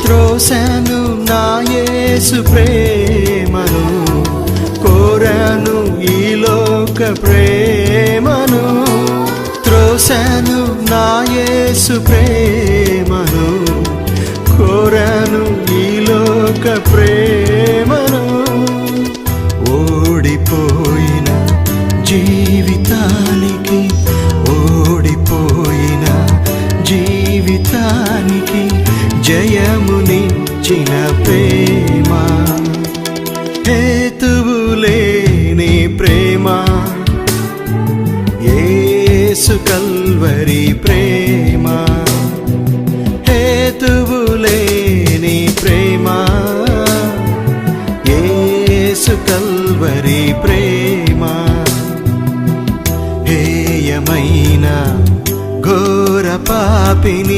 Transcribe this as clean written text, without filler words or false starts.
త్రోసెను నా యేసు ప్రేమను, కోరను ఈ లోక ప్రేమను. త్రోసెను నా యేసు ప్రేమను, కోరను ఈ లోక ప్రేమను. ఓడిపోయిన జీవితానికి, ఓడిపోయిన జీవితానికి జయమునిచ్చిన ప్రేమ, హేతువులేని ప్రేమ, యేసు కల్వరి ప్రేమ. హేతువులేని ప్రేమ, యేసు కల్వరి ప్రేమ. హేయమైన ఘోర పాపిని